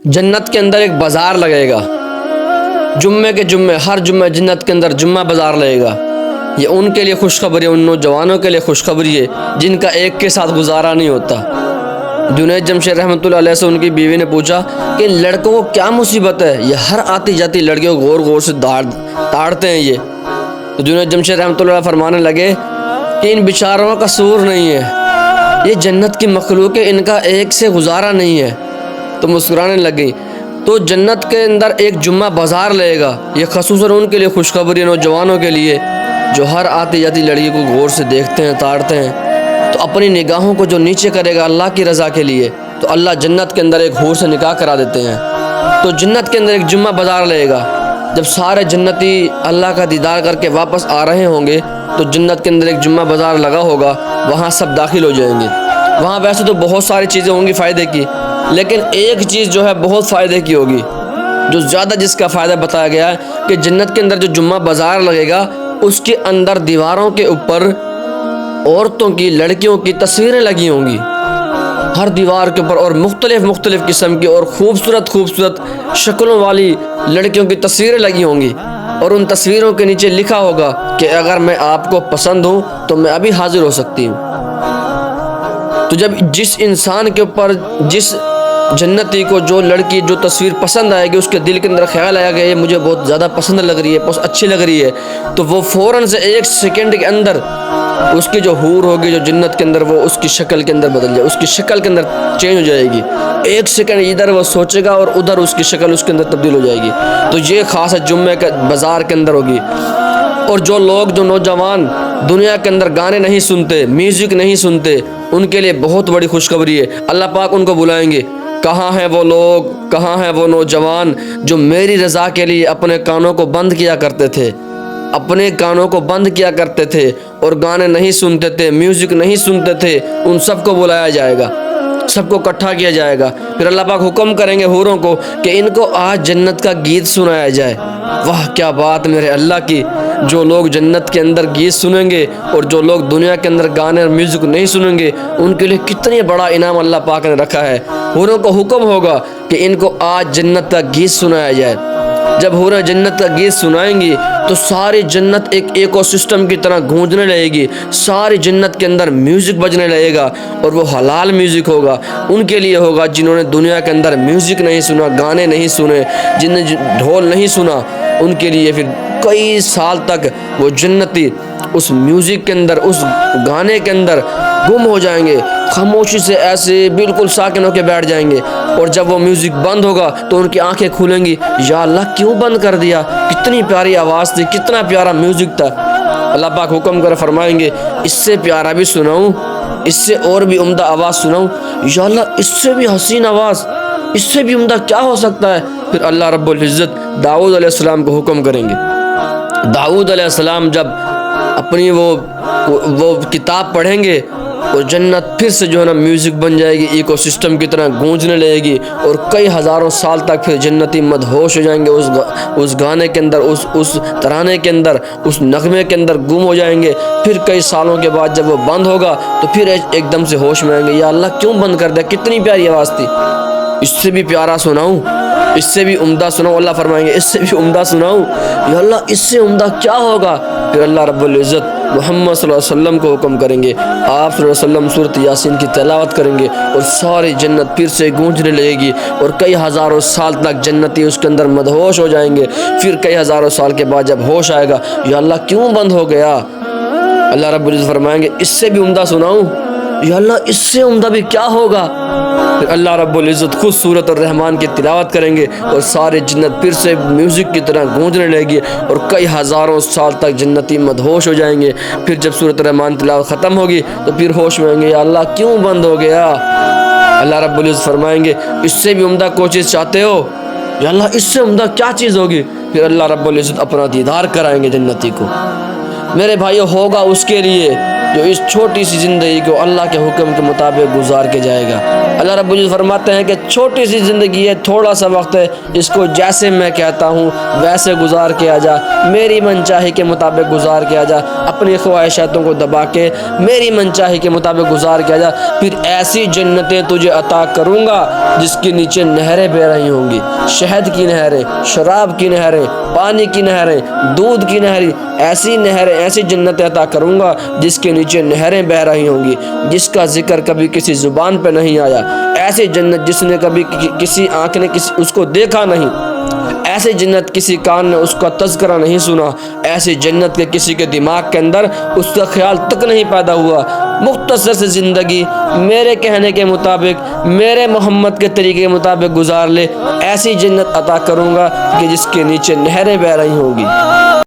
جنت کے اندر ایک بازار لگے گا، جمعے کے جمعے، ہر جمعہ جنت کے اندر جمعہ بازار لگے گا۔ یہ ان کے لیے خوشخبری ہے، ان نوجوانوں کے لیے خوشخبری ہے جن کا ایک کے ساتھ گزارا نہیں ہوتا۔ جنید جمشید رحمۃ اللہ علیہ سے ان کی بیوی نے پوچھا کہ لڑکوں کو کیا مصیبت ہے، یہ ہر آتی جاتی لڑکیوں کو غور غور سے تاڑتے ہیں۔ یہ تو جنید جمشید رحمۃ اللہ علیہ فرمانے لگے کہ ان بیچاروں کا قصور نہیں ہے، یہ جنت کی مخلوق ہے، ان کا ایک سے گزارا نہیں ہے۔ تو مسکرانے لگی۔ تو جنت کے اندر ایک جمعہ بازار لگے گا، یہ خصوصاً ان کے لیے خوشخبری نوجوانوں کے لیے جو ہر آتی جاتی لڑکی کو غور سے دیکھتے ہیں، تاڑتے ہیں۔ تو اپنی نگاہوں کو جو نیچے کرے گا اللہ کی رضا کے لیے، تو اللہ جنت کے اندر ایک حور سے نکاح کرا دیتے ہیں۔ تو جنت کے اندر ایک جمعہ بازار لگے گا، جب سارے جنتی اللہ کا دیدار کر کے واپس آ رہے ہوں گے تو جنت کے اندر ایک جمعہ بازار لگا ہوگا، وہاں سب داخل ہو جائیں گے۔ وہاں ویسے تو بہت ساری چیزیں ہوں گی فائدے کی، لیکن ایک چیز جو ہے بہت فائدے کی ہوگی، جو زیادہ جس کا فائدہ بتایا گیا ہے کہ جنت کے اندر جو جمعہ بازار لگے گا اس کے اندر دیواروں کے اوپر عورتوں کی، لڑکیوں کی تصویریں لگی ہوں گی، ہر دیوار کے اوپر، اور مختلف قسم کی اور خوبصورت شکلوں والی لڑکیوں کی تصویریں لگی ہوں گی، اور ان تصویروں کے نیچے لکھا ہوگا کہ اگر میں آپ کو پسند ہوں تو میں ابھی حاضر ہو سکتی ہوں۔ تو جب جس انسان کے اوپر، جس جنتی کو جو لڑکی، جو تصویر پسند آئے گی، اس کے دل کے اندر خیال آیا کہ یہ مجھے بہت زیادہ پسند لگ رہی ہے، بہت اچھی لگ رہی ہے، تو وہ فوراً سے ایک سیکنڈ کے اندر اس کی جو حور ہوگی جو جنت کے اندر، وہ اس کی شکل کے اندر بدل جائے، اس کی شکل کے اندر چینج ہو جائے گی۔ ایک سیکنڈ ادھر وہ سوچے گا اور ادھر اس کی شکل اس کے اندر تبدیل ہو جائے گی۔ تو یہ خاص ہے جمعے کے بازار کے اندر ہوگی۔ اور جو لوگ، جو نوجوان دنیا کے اندر گانے نہیں سنتے، میوزک نہیں سنتے، ان کے لیے بہت بڑی خوشخبری ہے۔ اللہ پاک ان کو بلائیں گے، کہاں ہیں وہ لوگ، کہاں ہیں وہ نوجوان جو میری رضا کے لیے اپنے کانوں کو بند کیا کرتے تھے، اپنے کانوں کو بند کیا کرتے تھے اور گانے نہیں سنتے تھے، میوزک نہیں سنتے تھے، ان سب کو بلایا جائے گا، سب کو اکٹھا کیا جائے گا۔ پھر اللہ پاک حکم کریں گے حوروں کو کہ ان کو آج جنت کا گیت سنایا جائے۔ واہ کیا بات میرے اللہ کی! جو لوگ جنت کے اندر گیت سنیں گے اور جو لوگ دنیا کے اندر گانے اور میوزک نہیں سنیں گے، ان کے لیے کتنی بڑا انعام اللہ پاک نے رکھا ہے۔ حوروں کو حکم ہوگا کہ ان کو آج جنت کا گیت سنایا جائے۔ جب حوریں جنت کا گیت سنائیں گی تو ساری جنت ایک ایکو سسٹم کی طرح گونجنے لگے گی، ساری جنت کے اندر میوزک بجنے لگے گا، اور وہ حلال میوزک ہوگا، ان کے لیے ہوگا جنہوں نے دنیا کے اندر میوزک نہیں سنا، گانے نہیں سنے، جن نے ڈھول نہیں سنا، ان کے لیے پھر کئی سال تک وہ جنتی اس میوزک کے اندر، اس گانے کے اندر گم ہو جائیں گے، خاموشی سے ایسے بالکل ساکن ہو کے بیٹھ جائیں گے۔ اور جب وہ میوزک بند ہوگا تو ان کی آنکھیں کھولیں گی، یا اللہ کیوں بند کر دیا، کتنی پیاری آواز تھی، کتنا پیارا میوزک تھا۔ اللہ پاک حکم کر فرمائیں گے اس سے پیارا بھی سناؤں، اس سے اور بھی عمدہ آواز سناؤں، یا اللہ اس سے بھی حسین آواز، اس سے بھی عمدہ کیا ہو سکتا ہے۔ پھر اللہ رب العزت داؤد علیہ السلام کو حکم کریں گے۔ داؤد علیہ السلام جب اپنی وہ کتاب پڑھیں گے اور جنت پھر سے جو ہے نا میوزک بن جائے گی، ایکو سسٹم کی طرح گونجنے لگے گی، اور کئی ہزاروں سال تک پھر جنتی مدہوش ہو جائیں گے اس گانے کے اندر، اس ترانے کے اندر، اس نغمے کے اندر گم ہو جائیں گے۔ پھر کئی سالوں کے بعد جب وہ بند ہوگا تو پھر ایک دم سے ہوش میں آئیں گے، یا اللہ کیوں بند کر دیا، کتنی پیاری آواز تھی، اس سے بھی پیارا سناؤں، اس سے بھی عمدہ سناؤں۔ اللہ فرمائیں گے اس سے بھی عمدہ سناؤں، یا اللہ اس سے عمدہ کیا ہوگا۔ پھر اللہ رب العزت محمد صلی اللہ علیہ وسلم کو حکم کریں گے، آپ صلی اللہ علیہ وسلم سورۃ یاسین کی تلاوت کریں گے، اور ساری جنت پھر سے گونجنے لگے گی، اور کئی ہزاروں سال تک جنتی اس کے اندر مدہوش ہو جائیں گے۔ پھر کئی ہزاروں سال کے بعد جب ہوش آئے گا، یا اللہ کیوں بند ہو گیا، اللہ رب العزت فرمائیں گے اس سے بھی عمدہ سناؤں، یا اللہ اس سے عمدہ بھی کیا ہوگا۔ پھر اللہ رب العزت خود سورۃ الرحمن کی تلاوت کریں گے، اور سارے جنت پھر سے میوزک کی طرح گونجنے لگے گی، اور کئی ہزاروں سال تک جنتی مدہوش ہو جائیں گے۔ پھر جب سورۃ الرحمن تلاوت ختم ہوگی تو پھر ہوش میں آئیں گے، یا اللہ کیوں بند ہو گیا۔ اللہ رب العزت فرمائیں گے اس سے بھی عمدہ کوئی چیز چاہتے ہو، یا اللہ اس سے عمدہ کیا چیز ہوگی۔ پھر اللہ رب العزت اپنا دیدار کرائیں گے جنتی کو۔ میرے بھائیو ہوگا اس کے لیے جو اس چھوٹی سی زندگی کو اللہ کے حکم کے مطابق گزار کے جائے گا۔ اللہ رب العزت فرماتے ہیں کہ چھوٹی سی زندگی ہے، تھوڑا سا وقت ہے، اس کو جیسے میں کہتا ہوں ویسے گزار کے آ جا، میری من چاہی کے مطابق گزار کے آ جا، اپنی خواہشاتوں کو دبا کے میری من چاہی کے مطابق گزار کے آ جا، پھر ایسی جنتیں تجھے عطا کروں گا جس کے نیچے نہریں بہہ رہی ہوں گی، شہد کی نہریں، شراب کی نہریں، پانی کی نہریں، دودھ کی نہریں، ایسی نہریں، ایسی جنتیں عطا کروں گا جس کے نیچے نہریں بہہ رہی ہوں گی، جس کا ذکر کبھی کسی زبان پہ نہیں آیا، ایسی جنت جس نے کبھی کسی آنکھ نے اس کو دیکھا نہیں، ایسی جنت کسی کان نے اس کا تذکرہ نہیں سنا، ایسی جنت کے کسی کے دماغ کے اندر اس کا خیال تک نہیں پیدا ہوا۔ مختصر سے زندگی میرے کہنے کے مطابق، میرے محمد کے طریقے کے مطابق گزار لے، ایسی جنت عطا کروں گا کہ جس کے نیچے نہریں بہہ رہی ہوں گی۔